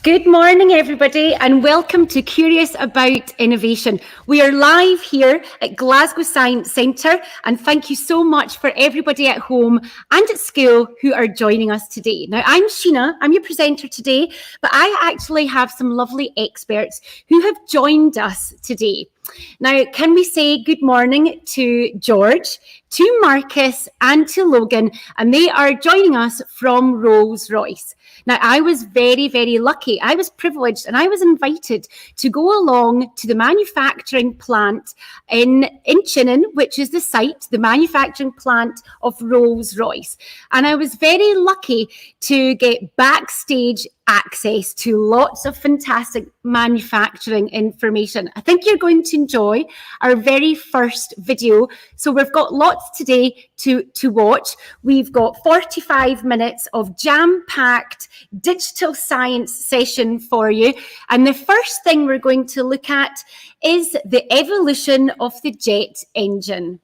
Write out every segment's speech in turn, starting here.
Good morning, everybody, and welcome to Curious About Innovation. We are live here at Glasgow Science Centre, and thank you so much for everybody at home and at school who are joining us today. Now, I'm Sheena, I'm your presenter today, but I actually have some lovely experts who have joined us today. Now, can we say good morning to George, to Marcus, and to Logan, and they are joining us from Rolls Royce. Now, I was very, very lucky. I was privileged and I was invited to go along to the manufacturing plant in Chinnen, which is the manufacturing plant of Rolls Royce. And I was very lucky to get backstage access to lots of fantastic manufacturing information. I think you're going to enjoy our very first video. So we've got lots today to watch. We've got 45 minutes of jam-packed digital science session for you. And the first thing we're going to look at is the evolution of the jet engine.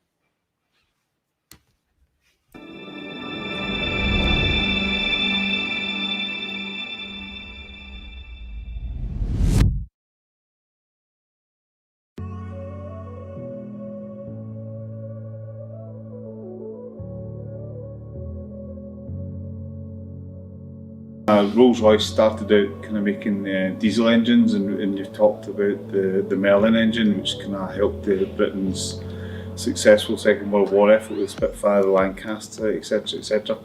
Rolls Royce started out kind of making diesel engines, and you've talked about the Merlin engine, which kind of helped Britain's successful Second World War effort with Spitfire, the Lancaster, etc., etc.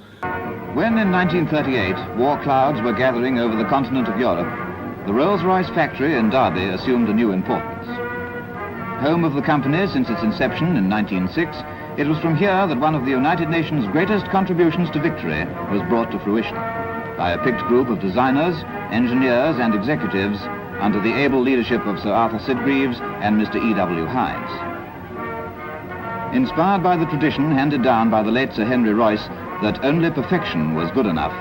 When in 1938 war clouds were gathering over the continent of Europe, the Rolls Royce factory in Derby assumed a new importance. Home of the company since its inception in 1906, it was from here that one of the United Nations' greatest contributions to victory was brought to fruition, by a picked group of designers, engineers and executives under the able leadership of Sir Arthur Sitgreaves and Mr. E.W. Hydes. Inspired by the tradition handed down by the late Sir Henry Royce that only perfection was good enough,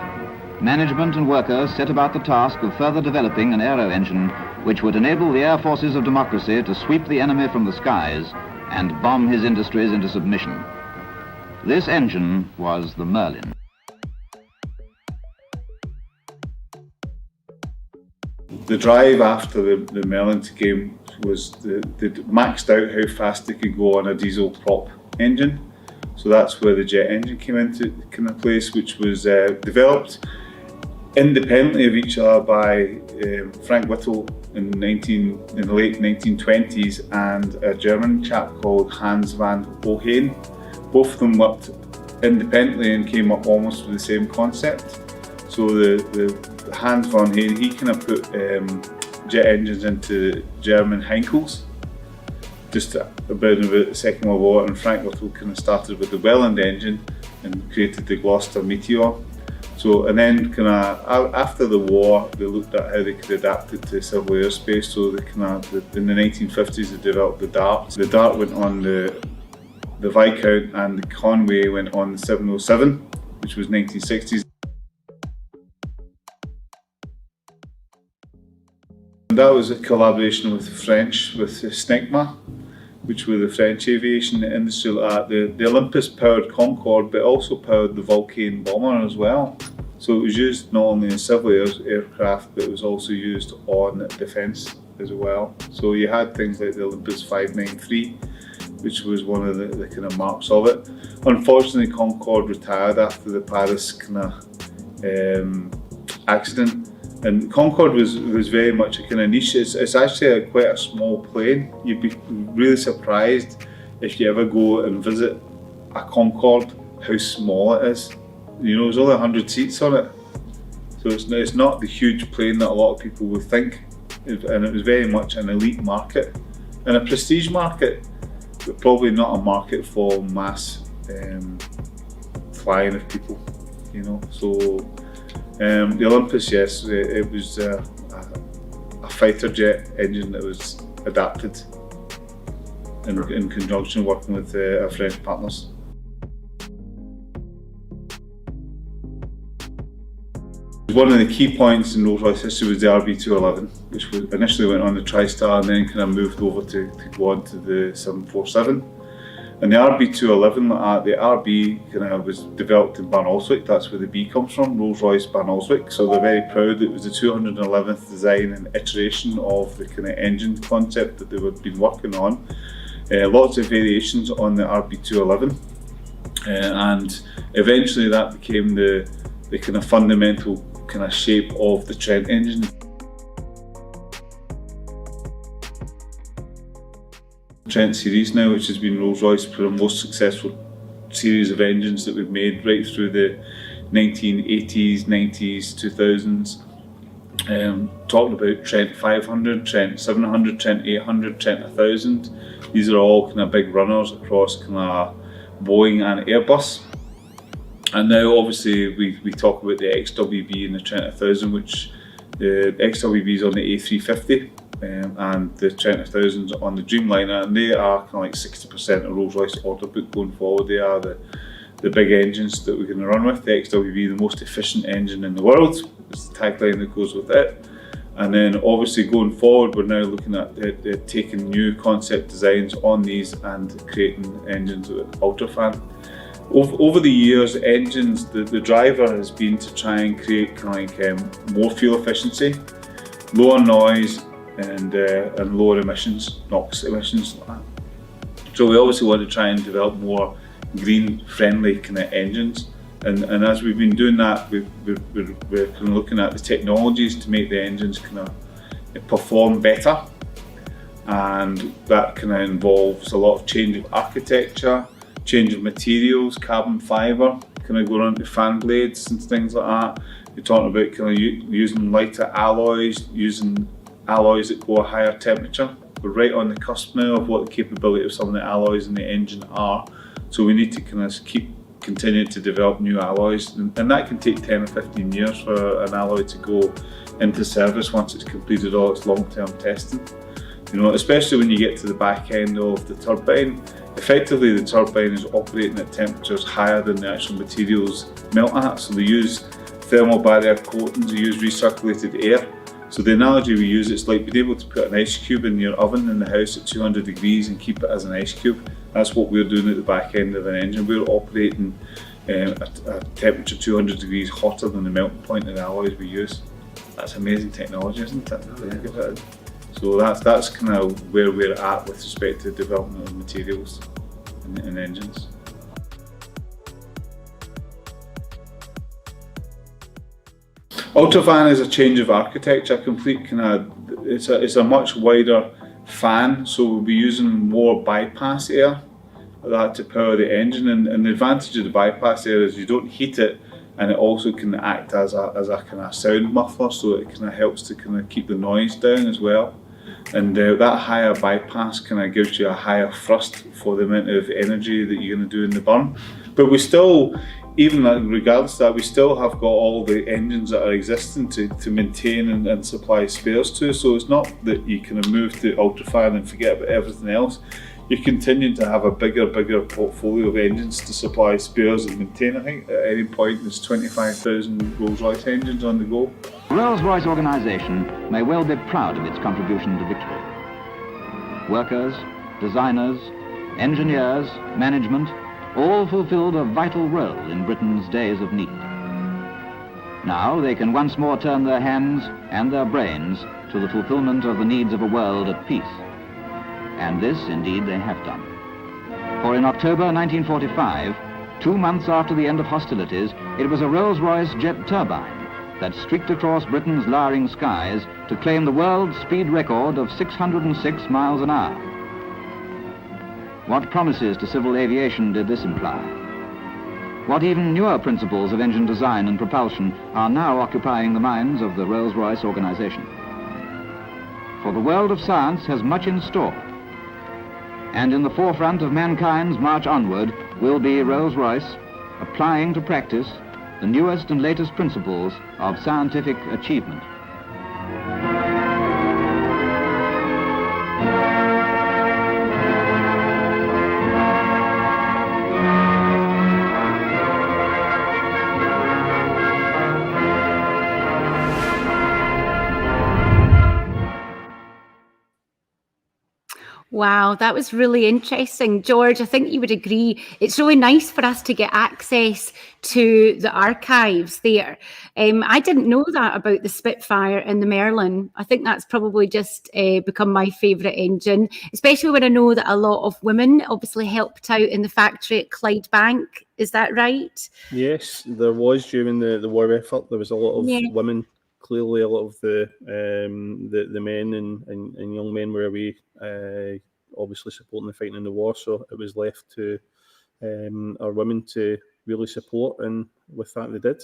management and workers set about the task of further developing an aero engine which would enable the air forces of democracy to sweep the enemy from the skies and bomb his industries into submission. This engine was the Merlin. The drive after the Merlin came was they maxed out how fast they could go on a diesel prop engine. So that's where the jet engine came into kind of place, which was developed independently of each other by Frank Whittle in the late 1920s and a German chap called Hans van Hohen. Both of them worked independently and came up almost with the same concept. So the Hans van Hohen, he kind of put jet engines into German Henkels just about the Second World War, and Frank Whittle kind of started with the Welland engine and created the Gloucester Meteor. So, and then kind of after the war, they looked at how they could adapt it to civil airspace. So they kind of, in the 1950s, they developed the Dart. The Dart went on the Viscount, and the Conway went on the 707, which was 1960s. That was a collaboration with the French, with Snecma, which were the French aviation industry. The Olympus powered Concorde, but also powered the Vulcain bomber as well. So it was used not only in civil aircraft, but it was also used on defence as well. So you had things like the Olympus 593, which was one of the kind of marks of it. Unfortunately, Concorde retired after the Paris kind of accident. And Concorde was very much a kind of niche. It's actually quite a small plane. You'd be really surprised if you ever go and visit a Concorde, how small it is. You know, there's only 100 seats on it. So it's not the huge plane that a lot of people would think. And it was very much an elite market and a prestige market, but probably not a market for mass flying of people, you know. So. The Olympus, yes, it was a fighter jet engine that was adapted in conjunction working with our French partners. One of the key points in Rolls Royce history was the RB211, which initially went on the TriStar and then kind of moved over to go on to the 747. And the RB211, the RB kind of was developed in Barnoldswick. That's where the B comes from, Rolls Royce Barnoldswick. So they're very proud that it was the 211th design and iteration of the kind of engine concept that they had been working on. Lots of variations on the RB211, and eventually that became the kind of fundamental kind of shape of the Trent engine. Trent series now, which has been Rolls-Royce for the most successful series of engines that we've made right through the 1980s, 90s, 2000s. Talking about Trent 500, Trent 700, Trent 800, Trent 1000. These are all kind of big runners across kind of Boeing and Airbus. And now obviously we talk about the XWB and the Trent 1000, which the XWB is on the A350. And the Trent 1000 on the Dreamliner, and they are kind of like 60% of Rolls-Royce order book going forward. They are the big engines that we're going to run with. The XWB, the most efficient engine in the world, is the tagline that goes with it. And then obviously going forward, we're now looking at taking new concept designs on these and creating engines with ultrafan. Over the years, engines, the driver has been to try and create kind of like more fuel efficiency, lower noise, and lower emissions, NOx emissions like that. So we obviously want to try and develop more green friendly kind of engines, and as we've been doing that, we're kind of looking at the technologies to make the engines kind of perform better, and that kind of involves a lot of change of architecture, change of materials, carbon fibre, kind of going on to fan blades and things like that. You're talking about kind of using lighter alloys, using alloys that go a higher temperature. We're right on the cusp now of what the capability of some of the alloys in the engine are. So we need to kind of continue to develop new alloys, and that can take 10 or 15 years for an alloy to go into service once it's completed all its long-term testing. You know, especially when you get to the back end of the turbine. Effectively, the turbine is operating at temperatures higher than the actual materials melt at. So they use thermal barrier coatings, they use recirculated air. So the analogy we use, it's like being able to put an ice cube in your oven in the house at 200 degrees and keep it as an ice cube. That's what we're doing at the back end of an engine. We're operating at a temperature 200 degrees hotter than the melting point of the alloys we use. That's amazing technology, isn't it? So that's kind of where we're at with respect to development of materials in engines. Ultrafan is a change of architecture, complete kind of, it's a much wider fan, so we'll be using more bypass air that to power the engine, and the advantage of the bypass air is you don't heat it, and it also can act as a kind of sound muffler, so it kind of helps to kind of keep the noise down as well. And that higher bypass kind of gives you a higher thrust for the amount of energy that you're going to do in the burn. But we still, even regardless of that, we still have got all the engines that are existing to maintain and supply spares to. So it's not that you kind of move to ultrafan and forget about everything else. You continue to have a bigger portfolio of engines to supply spares and maintain. I think at any point there's 25,000 Rolls Royce engines on the go. The Rolls Royce organisation may well be proud of its contribution to victory. Workers, designers, engineers, management, all fulfilled a vital role in Britain's days of need. Now they can once more turn their hands and their brains to the fulfilment of the needs of a world at peace. And this, indeed, they have done. For in October 1945, 2 months after the end of hostilities, it was a Rolls-Royce jet turbine that streaked across Britain's lowering skies to claim the world speed record of 606 miles an hour. What promises to civil aviation did this imply? What even newer principles of engine design and propulsion are now occupying the minds of the Rolls-Royce organization? For the world of science has much in store, and in the forefront of mankind's march onward will be Rolls-Royce applying to practice the newest and latest principles of scientific achievement. Wow, that was really interesting. George, I think you would agree. It's really nice for us to get access to the archives there. I didn't know that about the Spitfire and the Merlin. I think that's probably just become my favourite engine, especially when I know that a lot of women obviously helped out in the factory at Clydebank. Is that right? Yes, there was during the war effort. There was a lot of women. Clearly, a lot of the men and young men were away, obviously supporting the fighting in the war. So it was left to our women to really support, and with that, they did.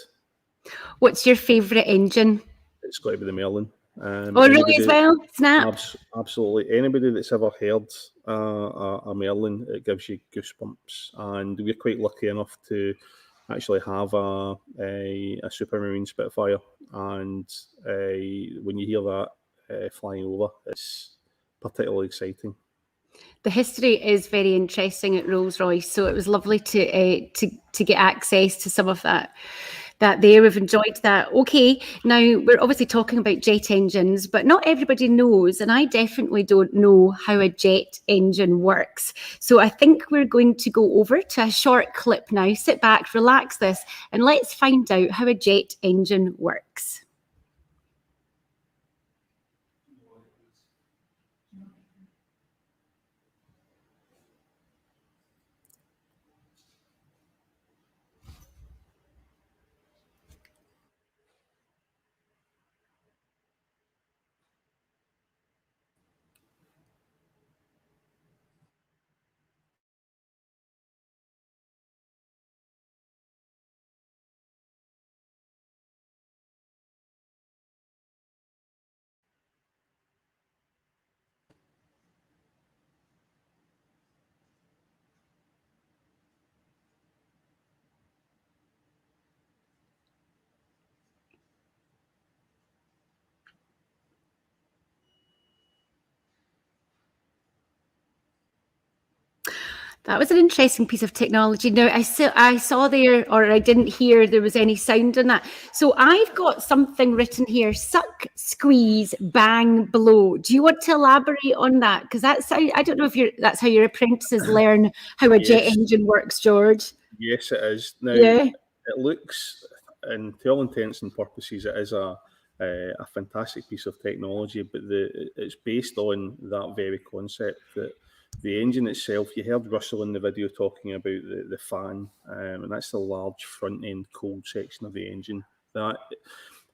What's your favourite engine? It's got to be the Merlin. Really as well? Snap. Absolutely. Anybody that's ever heard a Merlin, it gives you goosebumps. And we're quite lucky enough to actually have a Supermarine Spitfire. And when you hear that flying over, it's particularly exciting. The history is very interesting at Rolls Royce, so it was lovely to get access to some of that there. We've enjoyed that. Okay, now we're obviously talking about jet engines, but not everybody knows, and I definitely don't know how a jet engine works. So I think we're going to go over to a short clip now. Sit back, relax this, and let's find out how a jet engine works. That was an interesting piece of technology. Now, I saw there, or I didn't hear there was any sound in that. So I've got something written here: suck, squeeze, bang, blow. Do you want to elaborate on that? Because I don't know if that's how your apprentices learn how a jet engine works, George. Yes, it is. Now, it looks, and to all intents and purposes, it is a fantastic piece of technology, but it's based on that very concept that the engine itself, you heard Russell in the video talking about the fan, and that's the large front end cold section of the engine. That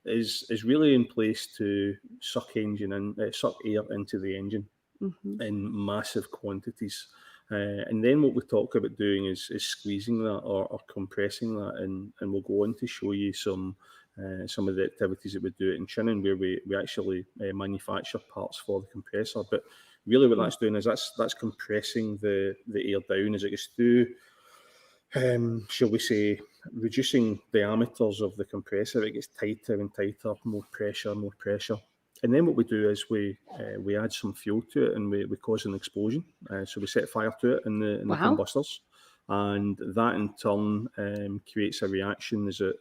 is really in place to suck air into the engine in massive quantities. And then what we talk about doing is squeezing that or compressing that, and we'll go on to show you some of the activities that we do in Shannon, where we actually manufacture parts for the compressor. But really what that's doing is that's compressing the air down as it goes through, shall we say, reducing diameters of the compressor. It gets tighter and tighter, more pressure. And then what we do is we add some fuel to it, and we cause an explosion. So we set fire to it in the combustors. And that in turn creates a reaction as it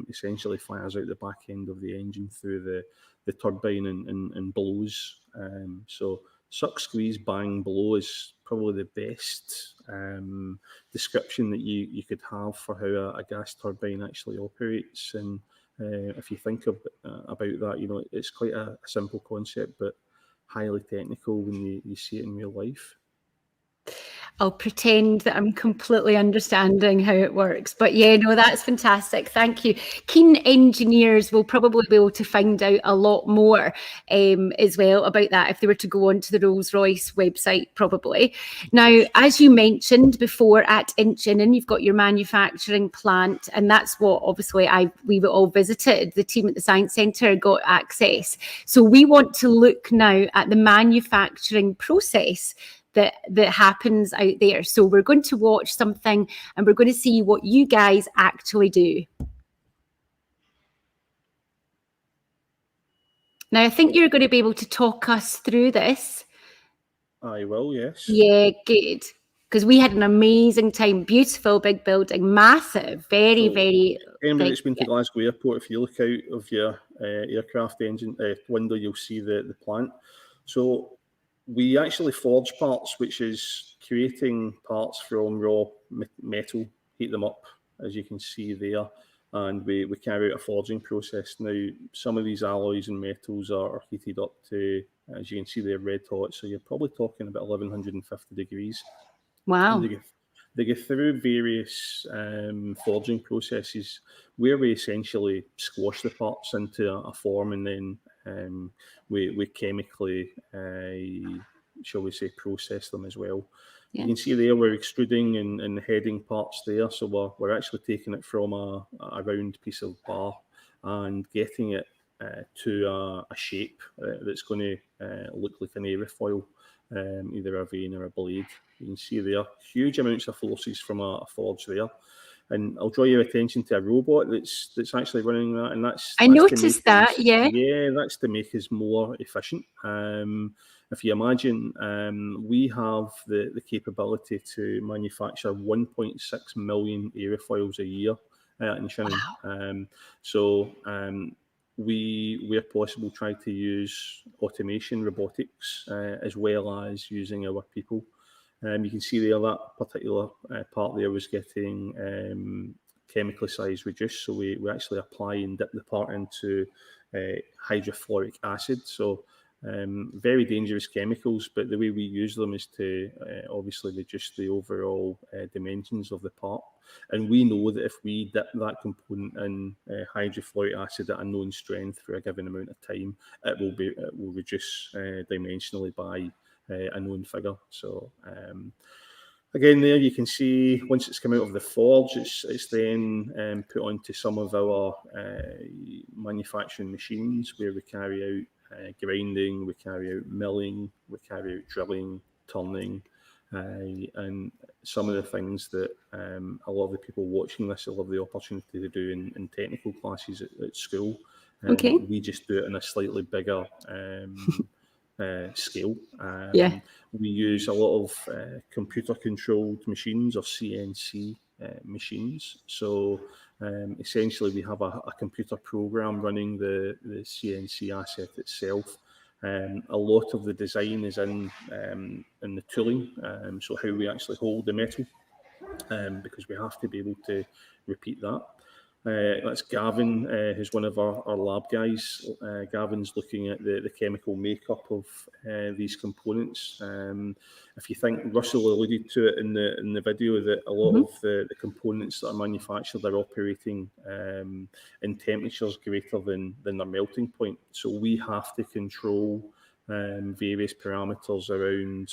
essentially fires out the back end of the engine through the turbine and blows. So suck, squeeze, bang, blow is probably the best description that you could have for how a gas turbine actually operates. And if you think about that, it's quite a simple concept, but highly technical when you see it in real life. I'll pretend that I'm completely understanding how it works. But yeah, no, that's fantastic. Thank you. Keen engineers will probably be able to find out a lot more as well about that if they were to go onto the Rolls Royce website, probably. Now, as you mentioned before, at Inchinnan, you've got your manufacturing plant, and that's what obviously we all visited. The team at the Science Centre got access. So we want to look now at the manufacturing process that happens out there. So we're going to watch something and we're going to see what you guys actually do. Now, I think you're going to be able to talk us through this. I will, yes. Yeah, good. Because we had an amazing time. Beautiful big building, massive, very Anybody that's been to Glasgow Airport, if you look out of your aircraft engine window, you'll see the plant. So we actually forge parts, which is creating parts from raw metal, heat them up, as you can see there, and we carry out a forging process. Now, some of these alloys and metals are heated up to, as you can see, they're red hot, so you're probably talking about 1150 degrees. Wow. They go through various forging processes where we essentially squash the parts into a form, and then we chemically, shall we say, process them as well. Yeah. You can see there we're extruding and heading parts there, so we're actually taking it from a round piece of bar and getting it to a shape that's going to look like an aerofoil, either a vein or a blade. You can see there huge amounts of forces from a forge there. And I'll draw your attention to a robot that's actually running that, and that's noticed that, yeah. Yeah, that's to make us more efficient. If you imagine, we have the capability to manufacture 1.6 million aerofoils a year in Shannon. Wow. We, where possible, try to use automation, robotics, as well as using our people. You can see there that particular part there was getting chemically size reduced. So we actually apply and dip the part into hydrofluoric acid. So very dangerous chemicals, but the way we use them is to obviously reduce the overall dimensions of the part. And we know that if we dip that component in hydrofluoric acid at a known strength for a given amount of time, it will reduce dimensionally by a known figure. So again, there you can see once it's come out of the forge, it's then put onto some of our manufacturing machines where we carry out grinding, we carry out milling, we carry out drilling, turning, and some of the things that a lot of the people watching this will have the opportunity to do in technical classes at school. Okay. We just do it in a slightly bigger scale. Yeah. We use a lot of computer-controlled machines, or CNC machines. So essentially, we have a computer program running the CNC asset itself. A lot of the design is in the tooling, so how we actually hold the metal, because we have to be able to repeat that. That's Gavin, who's one of our lab guys. Gavin's looking at the chemical makeup of these components. If you think, Russell alluded to it in the video, that a lot of the components that are manufactured are operating in temperatures greater than their melting point. So we have to control various parameters around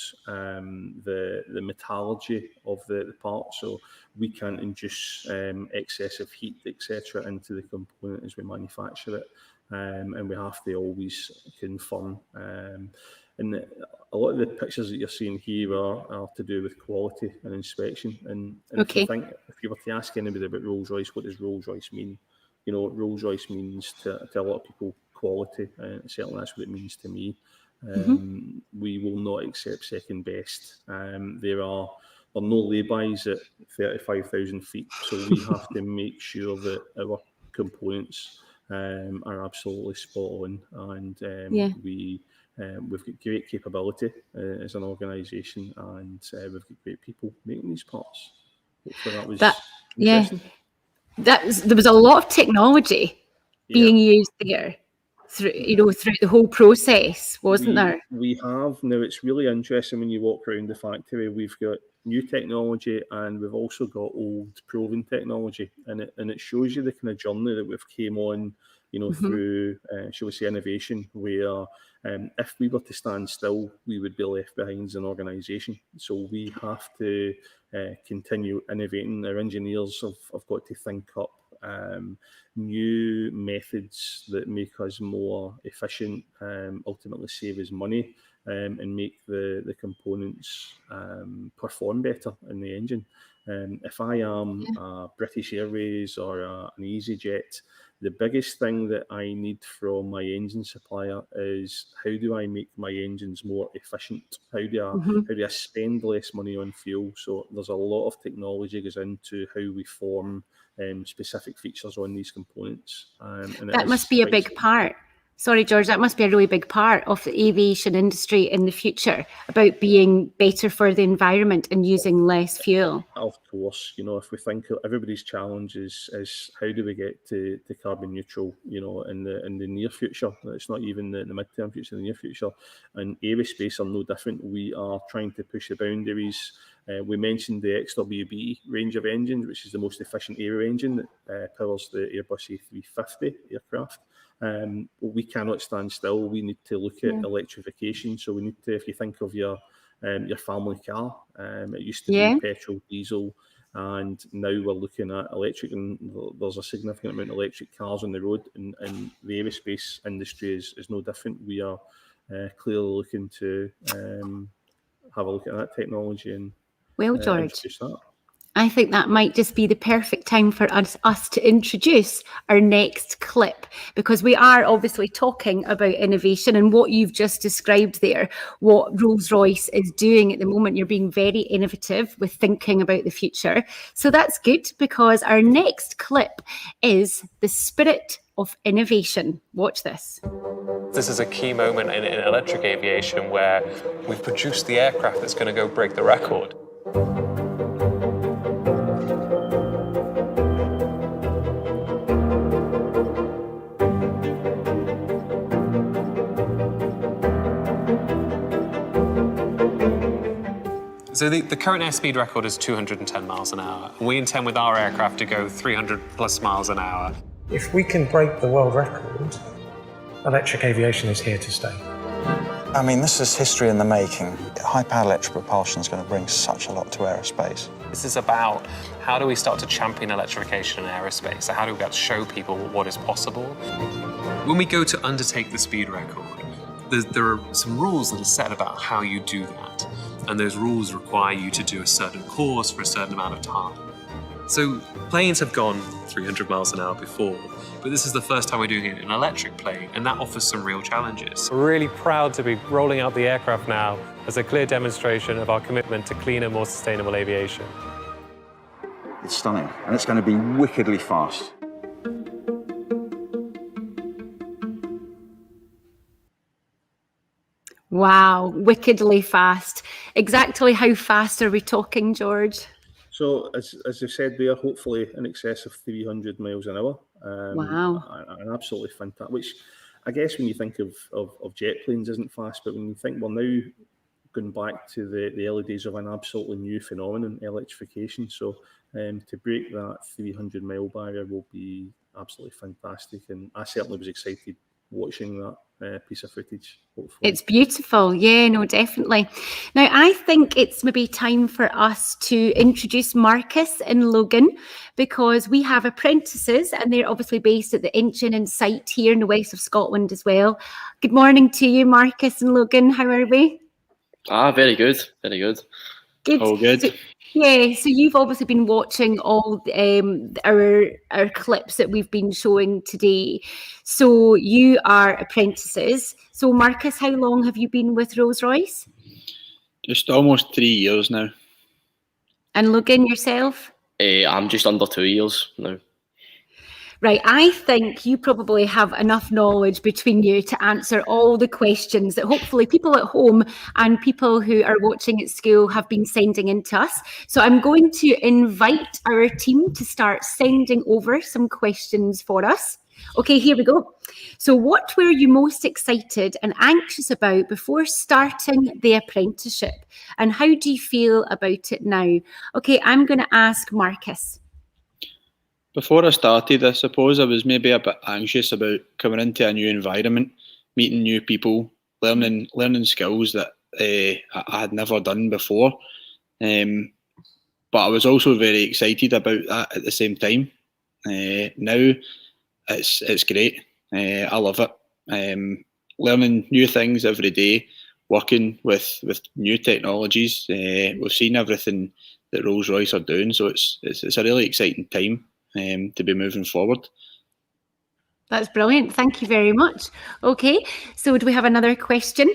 the metallurgy of the part. So we can't induce excessive heat, etc., into the component as we manufacture it, and we have to always confirm. And a lot of the pictures that you're seeing here are to do with quality and inspection. And Okay. if you were to ask anybody about Rolls Royce, what does Rolls Royce mean? You know, Rolls Royce means to a lot of people quality, and certainly that's what it means to me. We will not accept second best. There are no laybys at 35,000 feet, so we have to make sure that our components are absolutely spot on, and we've got great capability as an organisation, and we've got great people making these parts. Hopefully that was interesting. There was a lot of technology being used there throughout the whole process, wasn't there? We have. Now, it's really interesting when you walk around the factory. We've got new technology, and we've also got old proven technology, and it shows you the kind of journey that we've came on, through, shall we say, innovation, where if we were to stand still, we would be left behind as an organisation. So we have to continue innovating. Our engineers have got to think up new methods that make us more efficient, ultimately save us money, and make the components perform better in the engine. If I am a British Airways or an EasyJet, the biggest thing that I need from my engine supplier is, how do I make my engines more efficient? How do I spend less money on fuel? So there's a lot of technology goes into how we form specific features on these components. And that must be a big part. Sorry, George, that must be a really big part of the aviation industry in the future, about being better for the environment and using less fuel. Of course, if we think of everybody's challenge is how do we get to carbon neutral, in the near future. It's not even the mid-term future, the near future. And aerospace are no different. We are trying to push the boundaries. We mentioned the XWB range of engines, which is the most efficient aero engine that powers the Airbus A350 aircraft. We cannot stand still. We need to look at electrification. So we need to, if you think of your family car, it used to be petrol, diesel, and now we're looking at electric, and there's a significant amount of electric cars on the road, and the aerospace industry is no different. We are clearly looking to have a look at that technology and introduce that. I think that might just be the perfect time for us to introduce our next clip, because we are obviously talking about innovation and what you've just described there, what Rolls Royce is doing at the moment. You're being very innovative with thinking about the future. So that's good, because our next clip is the spirit of innovation. Watch this. This is a key moment in electric aviation where we've produced the aircraft that's going to go break the record. So the current airspeed record is 210 miles an hour. We intend with our aircraft to go 300 plus miles an hour. If we can break the world record, electric aviation is here to stay. I mean, this is history in the making. High-powered electric propulsion is going to bring such a lot to aerospace. This is about how do we start to champion electrification in aerospace? So how do we get to show people what is possible? When we go to undertake the speed record, there are some rules that are set about how you do that. And those rules require you to do a certain course for a certain amount of time. So planes have gone 300 miles an hour before, but this is the first time we're doing it in an electric plane, and that offers some real challenges. We're really proud to be rolling out the aircraft now as a clear demonstration of our commitment to cleaner, more sustainable aviation. It's stunning, and it's going to be wickedly fast. Wow, wickedly fast. Exactly how fast are we talking, George? So, as you said there, hopefully in excess of 300 miles an hour. Wow. And absolutely fantastic, which I guess when you think of jet planes isn't fast, but when you think we're now going back to the early days of an absolutely new phenomenon, electrification. So to break that 300 mile barrier will be absolutely fantastic. And I certainly was excited watching that piece of footage, hopefully. It's beautiful. Yeah, no, definitely. Now, I think it's maybe time for us to introduce Marcus and Logan, because we have apprentices and they're obviously based at the engine and site here in the west of Scotland as well. Good morning to you, Marcus and Logan. How are we? Very good. Very good. Good. All good. So you've obviously been watching all our clips that we've been showing today. So you are apprentices. So Marcus, how long have you been with Rolls Royce? Just almost 3 years now. And Logan, yourself? I'm just under 2 years now. Right, I think you probably have enough knowledge between you to answer all the questions that hopefully people at home and people who are watching at school have been sending in to us. So I'm going to invite our team to start sending over some questions for us. Okay, here we go. So what were you most excited and anxious about before starting the apprenticeship? And how do you feel about it now? Okay, I'm going to ask Marcus. Before I started, I suppose I was maybe a bit anxious about coming into a new environment, meeting new people, learning skills that I had never done before. But I was also very excited about that at the same time. Now it's great. I love it. Learning new things every day, working with new technologies. We've seen everything that Rolls Royce are doing, so it's a really exciting time to be moving forward. That's brilliant. Thank you very much. Okay, so do we have another question?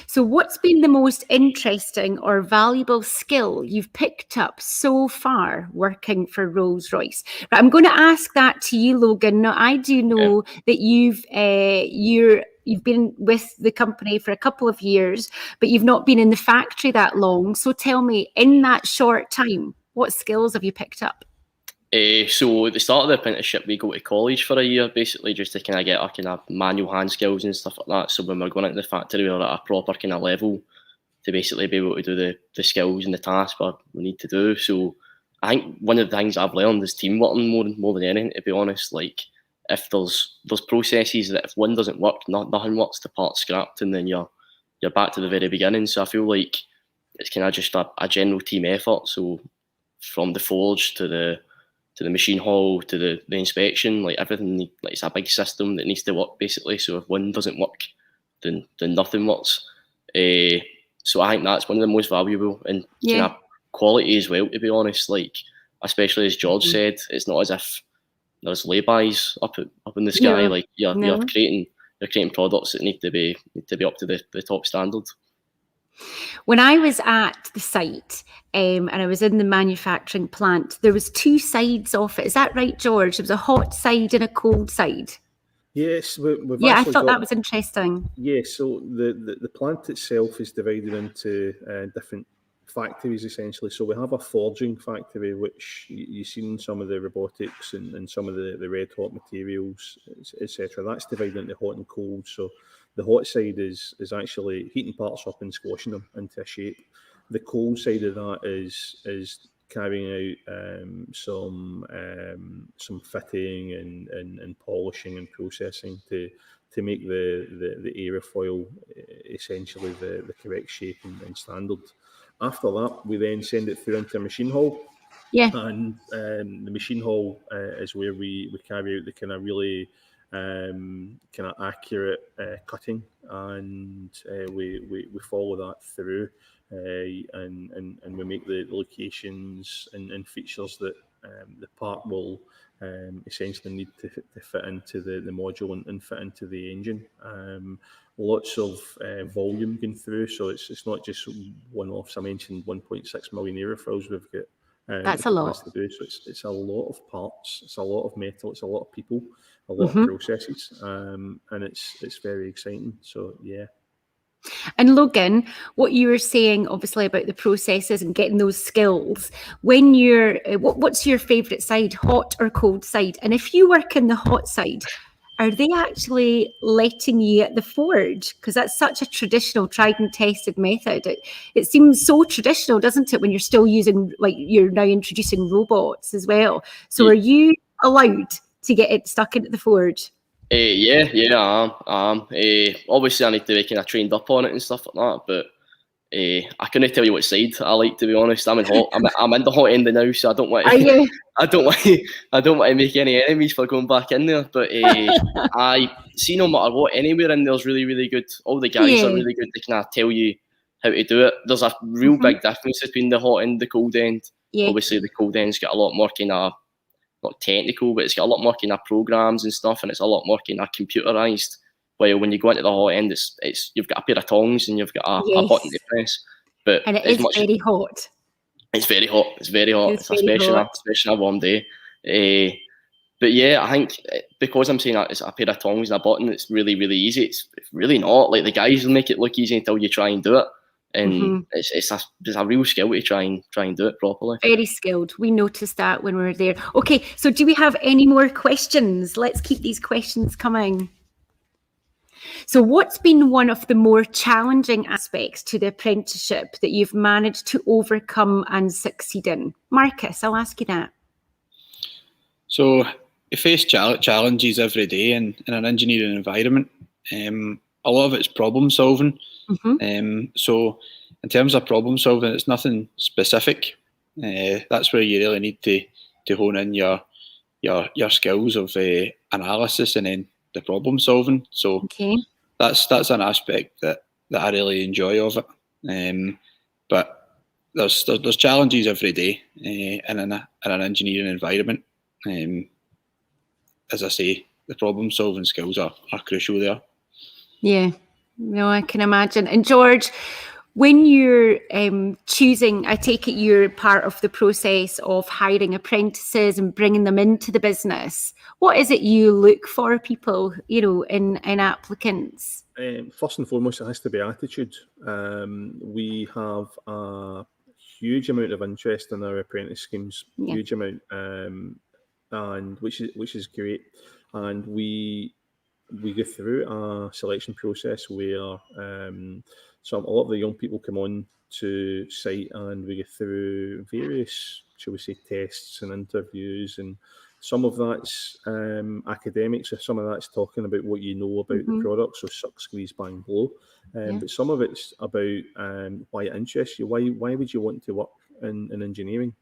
So what's been the most interesting or valuable skill you've picked up so far working for Rolls Royce? Right, I'm going to ask that to you, Logan. Now, I do know that you've been with the company for a couple of years, but you've not been in the factory that long. So tell me, in that short time, what skills have you picked up? So at the start of the apprenticeship, we go to college for a year, basically just to kind of get our kind of manual hand skills and stuff like that. So when we're going into the factory, we're at a proper kind of level to basically be able to do the skills and the tasks we need to do. So I think one of the things I've learned is teamwork more than anything, to be honest. Like if there's processes that if one doesn't work, nothing works, the part's scrapped, and then you're back to the very beginning. So I feel like it's kind of just a general team effort. So from the forge to the machine hall to the inspection, like everything, like it's a big system that needs to work basically. So if one doesn't work, then nothing works. So I think that's one of the most valuable and kind of quality as well, to be honest. Like especially as George said, it's not as if there's laybys up in the sky. Like you're creating products that need to be up to the top standard. When I was at the site and I was in the manufacturing plant, there was two sides of it. Is that right, George? There was a hot side and a cold side. Yes, we've I thought that was interesting. Yeah, so the plant itself is divided into different factories essentially. So we have a forging factory, which you've seen some of the robotics and some of the red hot materials, etc. That's divided into hot and cold. So the hot side is actually heating parts up and squashing them into a shape. The cold side of that is carrying out some fitting and polishing and processing to make the aerofoil essentially the correct shape and standard. After that, we then send it through into a machine hall. Yeah. And the machine hall is where we carry out the kind of really kind of accurate cutting, and we follow that through, and we make the locations and features that the part will essentially need to fit into the module and fit into the engine. Lots of volume going through, so it's not just one-offs. I mentioned 1.6 million aerofoils we've got. That's a lot. To do. So it's a lot of parts, it's a lot of metal, it's a lot of people, a lot of processes, and it's very exciting. So yeah. And Logan, what you were saying obviously about the processes and getting those skills, when you're, what's your favourite side, hot or cold side? And if you work in the hot side, are they actually letting you at the forge? Because that's such a traditional, tried and tested method. It seems so traditional, doesn't it, when you're still using, like you're now introducing robots as well. So are you allowed to get it stuck into the forge? Yeah, I am. Obviously, I need to be kind of trained up on it and stuff like that, but I couldn't tell you what side I like, to be honest. I'm in the hot end now, so I don't want to. I don't want to make any enemies for going back in there. But I see no matter what, anywhere in there's really, really good. All the guys are really good. They kind of tell you how to do it. There's a real big difference between the hot and the cold end. Yeah. Obviously, the cold end's got a lot more kind of, not technical, but it's got a lot more kind of programs and stuff, and it's a lot more kind of computerized. While when you go into the hot end, it's you've got a pair of tongs and you've got a button to press. But and it is very hot. It's very hot. It's very hot. It's especially on a warm day. But yeah, I think because I'm saying that it's a pair of tongs and a button, it's really, really easy. It's really not. Like the guys will make it look easy until you try and do it. And it's a real skill to try and do it properly. Very skilled. We noticed that when we were there. Okay, so do we have any more questions? Let's keep these questions coming. So what's been one of the more challenging aspects to the apprenticeship that you've managed to overcome and succeed in? Marcus, I'll ask you that. So you face challenges every day in an engineering environment. A lot of it's problem solving. So in terms of problem solving, it's nothing specific. That's where you really need to hone in your skills of analysis and then the problem solving. So that's an aspect that I really enjoy of it. But there's challenges every day in an engineering environment. As I say, the problem solving skills are crucial there. Yeah. No, I can imagine. And George, when you're choosing, I take it you're part of the process of hiring apprentices and bringing them into the business. What is it you look for people, in applicants? First and foremost, it has to be attitude. We have a huge amount of interest in our apprentice schemes, huge amount, and which is great. And we go through a selection process where a lot of the young people come on to site, and we go through various, shall we say, tests and interviews, and some of that's academics, so some of that's talking about what you know about the product, so suck, squeeze, bang, blow. But some of it's about why it interests you. Why would you want to work in engineering?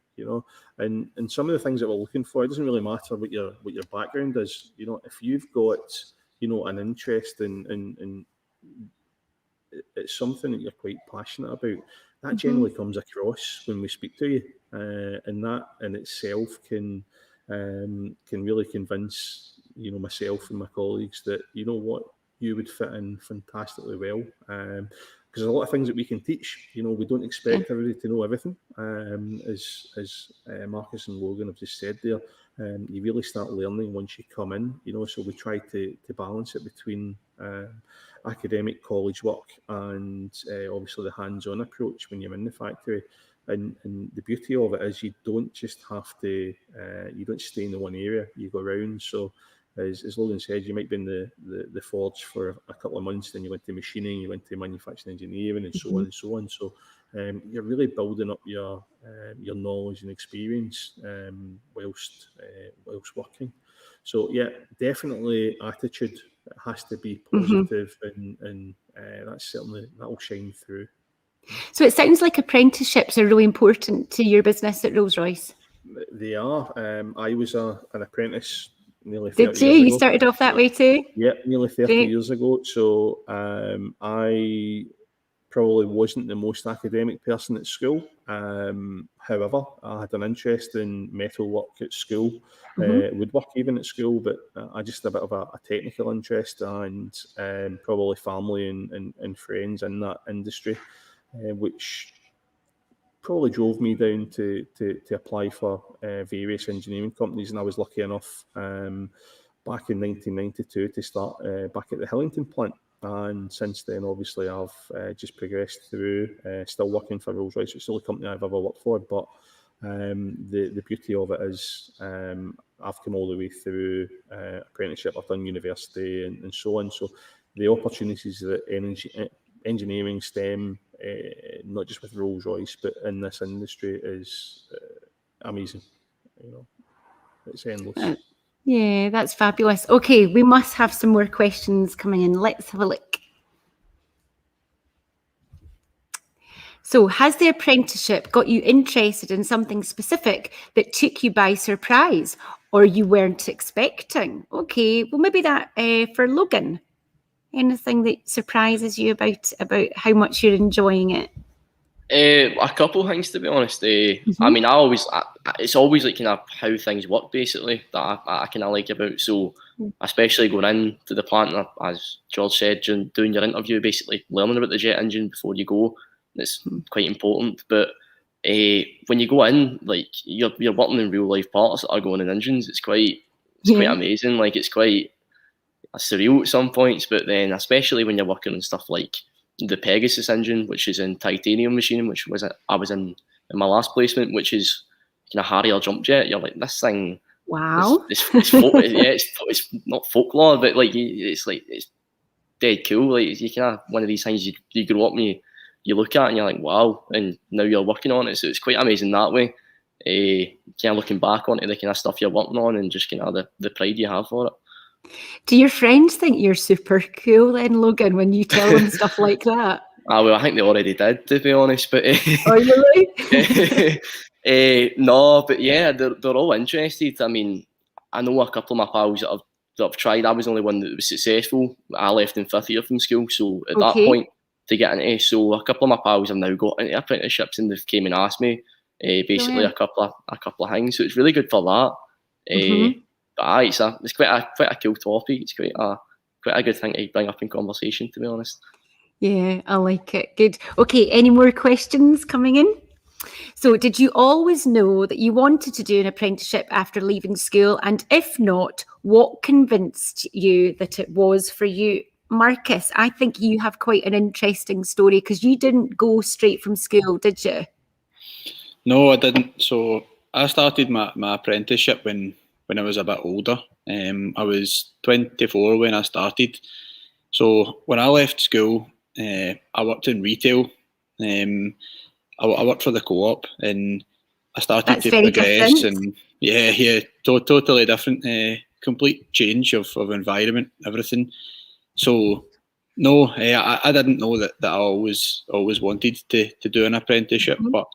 And some of the things that we're looking for, it doesn't really matter what your background is. If you've got an interest in it's something that you're quite passionate about, that generally comes across when we speak to you, and that in itself can really convince myself and my colleagues that you would fit in fantastically well. Because there's a lot of things that we can teach. We don't expect everybody to know everything. As Marcus and Logan have just said there, you really start learning once you come in. So we try to balance it between academic college work and obviously the hands-on approach when you're in the factory. And the beauty of it is you don't just have to, you don't stay in the one area, you go around. So as Logan said, you might be in the forge for a couple of months, then you went to machining, you went to manufacturing engineering, and so on and so on. So you're really building up your knowledge and experience whilst working. So yeah, definitely attitude has to be positive, and that'll shine through. So it sounds like apprenticeships are really important to your business at Rolls Royce. They are. I was an apprentice nearly 30 years ago. Did you? You started off that way too? Yeah, nearly 30 years ago. So I probably wasn't the most academic person at school. However, I had an interest in metalwork at school, woodwork even at school, but I just had a bit of a technical interest, and probably family and friends in that industry, which probably drove me down to apply for various engineering companies. And I was lucky enough back in 1992 to start back at the Hillington plant. And since then, obviously, I've just progressed through, still working for Rolls Royce. It's the only company I've ever worked for, but the beauty of it is I've come all the way through apprenticeship, I've done university and so on. So the opportunities that engineering, STEM, not just with Rolls Royce, but in this industry is amazing. It's endless. Yeah, that's fabulous. Okay, we must have some more questions coming in. Let's have a look. So, has the apprenticeship got you interested in something specific that took you by surprise or you weren't expecting? Okay, well, maybe that for Logan. Anything that surprises you about how much you're enjoying it? A couple things, to be honest. I mean, it's always like kind of how things work, basically, that I kind of like about. So, especially going into the plant, as George said, doing your interview, basically learning about the jet engine before you go, it's quite important. But when you go in, like you're working in real life parts that are going in engines. It's quite amazing. Like it's quite surreal at some points, but then especially when you're working on stuff like the Pegasus engine, which is in titanium machining, which I was in my last placement, which is kind of Harrier jump jet. You're like, this thing, wow, it's not folklore, but like it's dead cool. Like you kind of one of these things you grow up and you look at and you're like, wow, and now you're working on it. So it's quite amazing that way. Kind of looking back onto the kind of stuff you're working on and just kind of the pride you have for it. Do your friends think you're super cool then, Logan, when you tell them stuff like that? Well, I think they already did, to be honest. But are you really? No, but yeah, they're all interested. I mean, I know a couple of my pals that have tried. I was the only one that was successful. I left in 5th year from school, so at that point to get into. So a couple of my pals have now got into apprenticeships, and they've came and asked me basically a couple of things. So it's really good for that. But it's quite a cool topic. It's quite a good thing to bring up in conversation, to be honest. Yeah, I like it. Good. Okay, any more questions coming in? So did you always know that you wanted to do an apprenticeship after leaving school? And if not, what convinced you that it was for you? Marcus, I think you have quite an interesting story because you didn't go straight from school, did you? No, I didn't. So I started my apprenticeship when I was a bit older. I was 24 when I started. So when I left school, I worked in retail. I worked for the co-op, and I started That's to very progress. different. And totally different. Complete change of environment, everything. So no, I didn't know that I always wanted to do an apprenticeship, but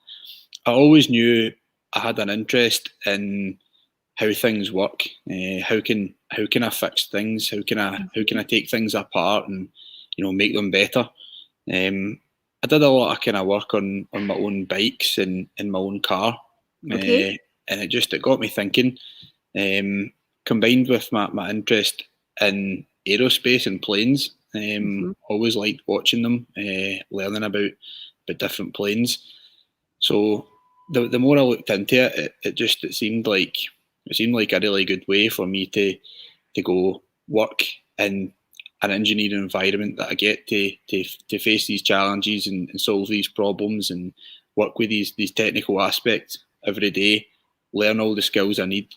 I always knew I had an interest in how things work. How can I fix things? How can I take things apart and make them better? I did a lot of kind of work on my own bikes and in my own car, Okay. and it got me thinking. Combined with my interest in aerospace and planes, always liked watching them, learning about different planes. So the more I looked into it, it seemed like a really good way for me to go work in an engineering environment that I get to face these challenges and solve these problems and work with these technical aspects every day, learn all the skills I need,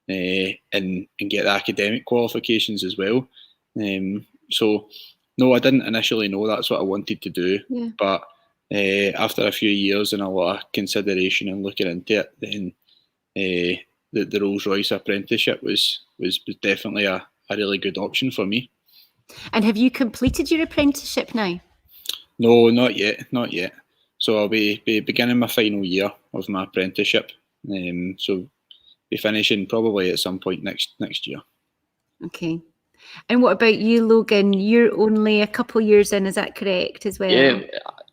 and get the academic qualifications as well. So no, I didn't initially know that's what I wanted to do, but after a few years and a lot of consideration and looking into it, then the Rolls Royce apprenticeship was definitely a really good option for me. And have you completed your apprenticeship now? No, not yet. So I'll be beginning my final year of my apprenticeship. So be finishing probably at some point next year. Okay. And what about you, Logan? You're only a couple years in, is that correct as well?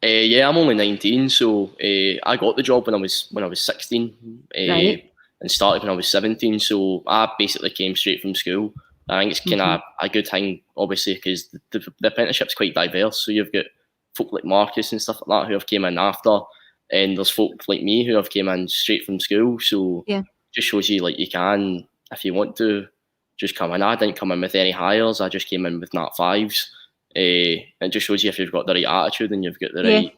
Yeah, I'm only 19, so I got the job when I was 16, Right. and started when I was 17. So I basically came straight from school. I think it's kind of a good thing, obviously, because the apprenticeship's quite diverse. So you've got folk like Marcus and stuff like that who have came in after, and there's folk like me who have came in straight from school. So just shows you like you can, if you want to, just come in. I didn't come in with any hires. I just came in with Nat 5s. It just shows you if you've got the right attitude and you've got the right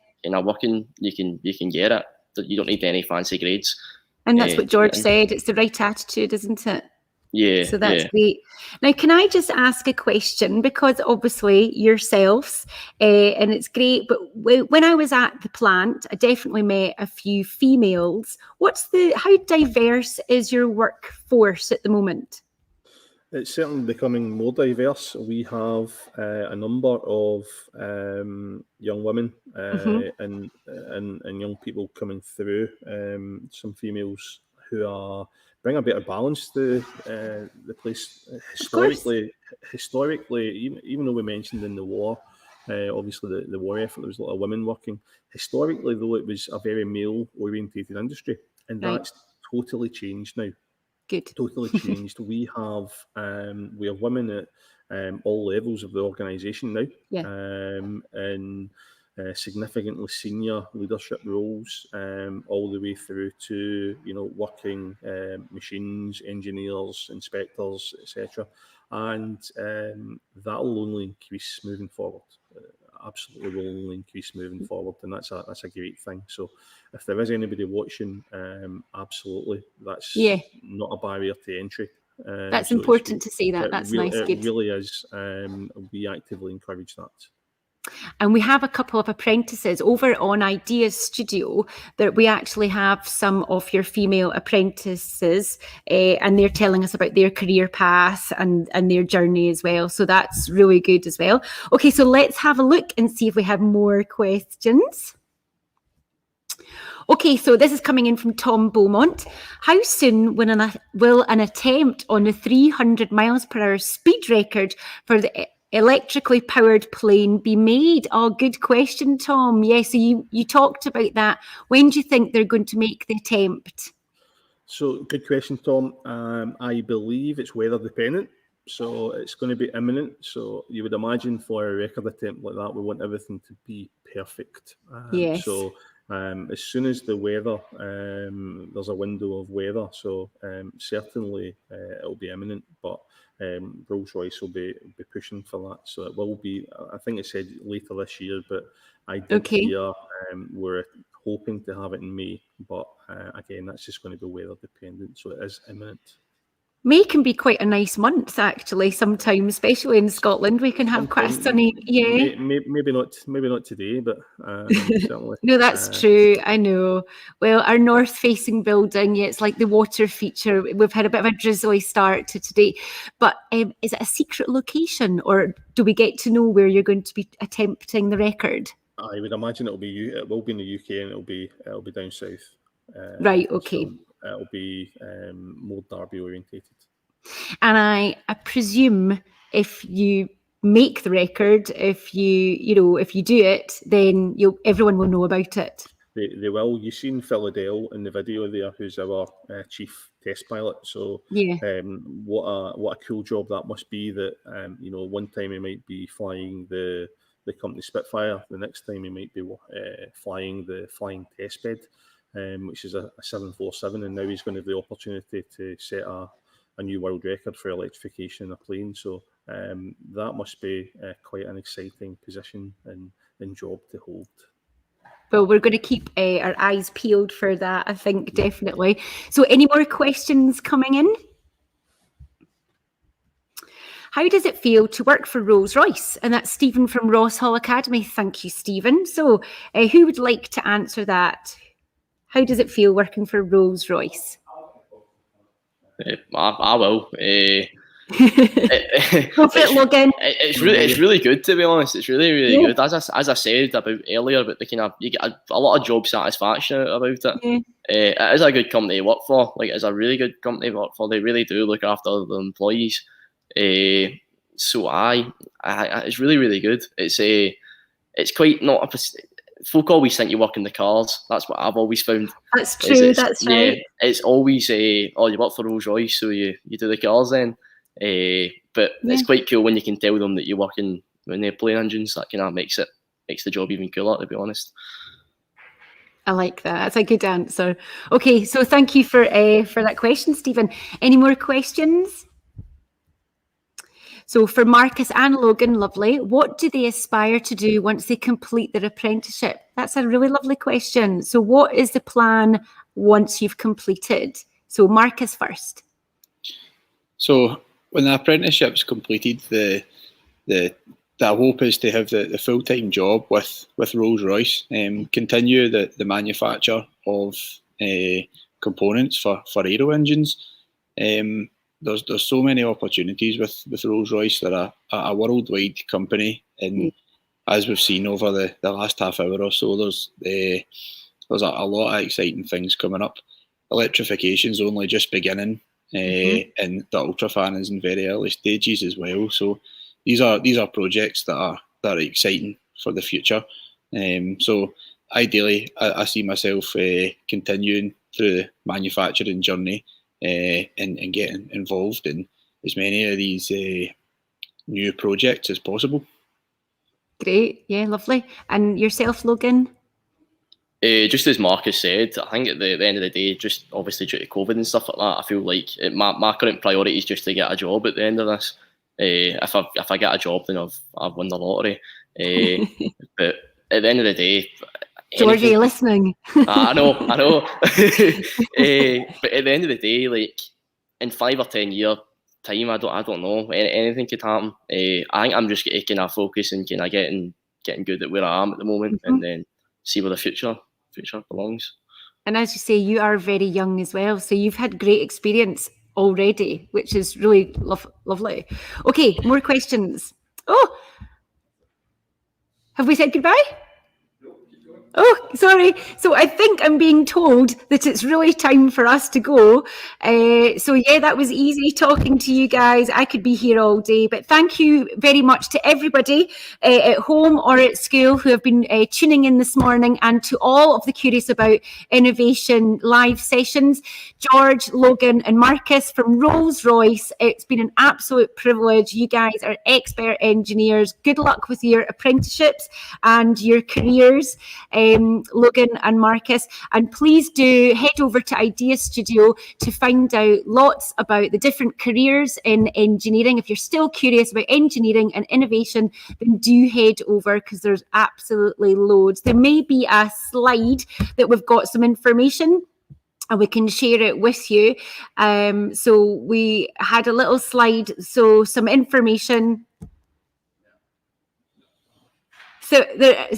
working, you can get it. You don't need any fancy grades. And that's what George said. It's the right attitude, isn't it? Yeah. So that's great. Now, can I just ask a question? Because obviously yourselves, and it's great, but when I was at the plant, I definitely met a few females. How diverse is your workforce at the moment? It's certainly becoming more diverse. We have a number of young women and young people coming through. Some females who bring a bit of balance to the place. Historically, even though we mentioned in the war, obviously the war effort, there was a lot of women working. Historically, though, it was a very male-orientated industry, and that's totally changed now. Good. Totally changed. We have women at all levels of the organisation now, and significantly senior leadership roles, all the way through to working machines, engineers, inspectors, etc. And that'll only increase moving forward. Absolutely will only increase moving forward, and that's a great thing. So if there is anybody watching, absolutely, that's not a barrier to entry. That's important to see that. That's nice. It really is. We actively encourage that. And we have a couple of apprentices over on Ideas Studio that we actually have some of your female apprentices, and they're telling us about their career path and their journey as well. So that's really good as well. Okay, so let's have a look and see if we have more questions. Okay, so this is coming in from Tom Beaumont. How soon will an attempt on the 300 miles per hour speed record for the electrically powered plane be made? Oh, good question, Tom. Yes, so you talked about that. When do you think they're going to make the attempt? So, good question, Tom. I believe it's weather dependent. so it's going to be imminent. So you would imagine for a record attempt like that, we want everything to be perfect. Yes. So as soon as the weather, there's a window of weather, so certainly it'll be imminent, but Rolls Royce will be pushing for that. So it will be, I think it said later this year, but I did hear we're hoping to have it in May, but again, that's just going to be weather dependent, so it is imminent. May can be quite a nice month, actually. Sometimes, especially in Scotland, we can have quite a sunny. Yeah, maybe not today, but certainly. No, that's true. I know. Well, our north-facing building, yeah, it's like the water feature. We've had a bit of a drizzly start to today, but is it a secret location, or do we get to know where you're going to be attempting the record? I would imagine it will be in the UK, and it'll be down south. Right. Okay. So it'll be more Derby orientated. And I presume if you make the record, if you do it, then everyone will know about it. They will. You've seen Phil Adele in the video there, who's our chief test pilot. So yeah, what a cool job that must be. That one time he might be flying the company Spitfire, the next time he might be flying the flying test bed. Which is a 747, and now he's going to have the opportunity to set a new world record for electrification in a plane. So that must be quite an exciting position and job to hold. Well, we're going to keep our eyes peeled for that, I think, definitely. So any more questions coming in? How does it feel to work for Rolls Royce? And that's Stephen from Ross Hall Academy. Thank you, Stephen. So who would like to answer that? How does it feel working for Rolls Royce? I will. It's really good, to be honest. It's really good. As I said about earlier, but you get a lot of job satisfaction about it. Yeah. It is a good company to work for. Like, it's a really good company to work for. They really do look after the employees. So it's really good. It's quite not a. Folk always think you work in the cars. That's what I've always found. That's true. That's right. Yeah, it's always you work for Rolls Royce, so you do the cars then. But it's quite cool when you can tell them that you're working in the plane engines. That kind of makes the job even cooler, to be honest. I like that. That's a good answer. Okay, so thank you for that question, Stephen. Any more questions? So for Marcus and Logan, lovely. What do they aspire to do once they complete their apprenticeship? That's a really lovely question. So what is the plan once you've completed? So Marcus first. So when the apprenticeship's completed, the hope is to have the full-time job with Rolls Royce, continue the manufacture of components for aero engines. There's so many opportunities with Rolls Royce. They're a worldwide company, and as we've seen over the last half hour or so, there's a lot of exciting things coming up. Electrification's only just beginning, and the Ultrafan is in very early stages as well. So these are projects that are exciting for the future. So ideally, I see myself continuing through the manufacturing journey. And getting involved in as many of these new projects as possible. Great, yeah, lovely. And yourself, Logan? Just as Marcus said, I think at the end of the day, just obviously due to COVID and stuff like that, I feel like my current priority is just to get a job at the end of this. If I get a job, then I've won the lottery. But at the end of the day, George, are you listening? I know. But at the end of the day, like in 5 or 10 year time, I don't know. Anything could happen. I think I'm just kind of focus and kind of getting good at where I am at the moment, and then see where the future belongs. And as you say, you are very young as well, so you've had great experience already, which is really lovely. Okay, more questions. Oh, have we said goodbye? Oh, sorry. So I think I'm being told that it's really time for us to go. So yeah, that was easy talking to you guys. I could be here all day, but thank you very much to everybody at home or at school who have been tuning in this morning, and to all of the Curious About Innovation live sessions. George, Logan and Marcus from Rolls Royce, it's been an absolute privilege. You guys are expert engineers. Good luck with your apprenticeships and your careers. Logan and Marcus, and please do head over to Idea Studio to find out lots about the different careers in engineering. If you're still curious about engineering and innovation, then do head over, because there's absolutely loads. There may be a slide that we've got some information and we can share it with you. So we had a little slide, so some information. So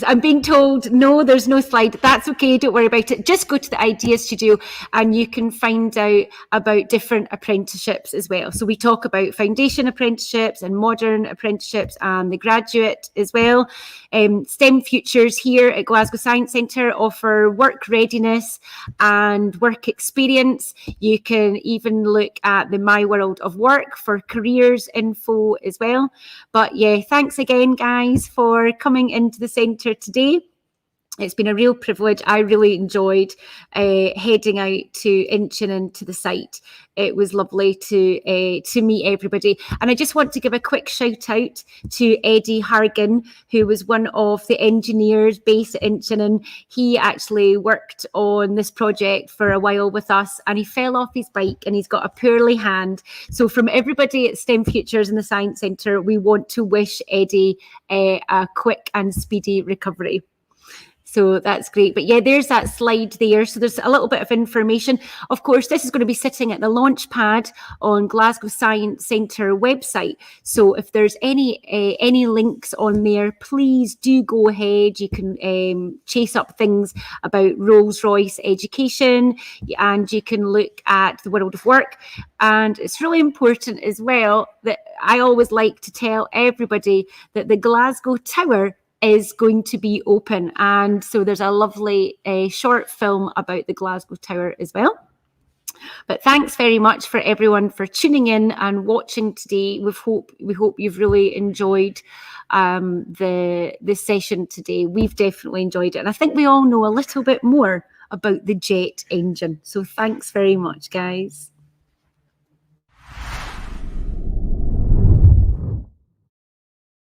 I'm being told, no, there's no slide. That's okay, don't worry about it. Just go to the Idea Studio and you can find out about different apprenticeships as well. So we talk about foundation apprenticeships and modern apprenticeships and the graduate as well. STEM Futures here at Glasgow Science Centre offer work readiness and work experience. You can even look at the My World of Work for careers info as well. But yeah, thanks again, guys, for coming into the centre today. It's been a real privilege. I really enjoyed heading out to Inchinnan to the site. It was lovely to meet everybody. And I just want to give a quick shout out to Eddie Hargan, who was one of the engineers based at Inchinnan. He actually worked on this project for a while with us, and he fell off his bike and he's got a poorly hand. So from everybody at STEM Futures in the Science Centre, we want to wish Eddie a quick and speedy recovery. So that's great. But yeah, there's that slide there. So there's a little bit of information. Of course, this is going to be sitting at the launch pad on Glasgow Science Centre website. So if there's any links on there, please do go ahead. You can chase up things about Rolls Royce education, and you can look at the world of work. And it's really important as well that I always like to tell everybody that the Glasgow Tower is going to be open, and so there's a lovely short film about the Glasgow Tower as well. But thanks very much for everyone for tuning in and watching today. We hope you've really enjoyed the session today. We've definitely enjoyed it, and I think we all know a little bit more about the jet engine. So thanks very much, guys.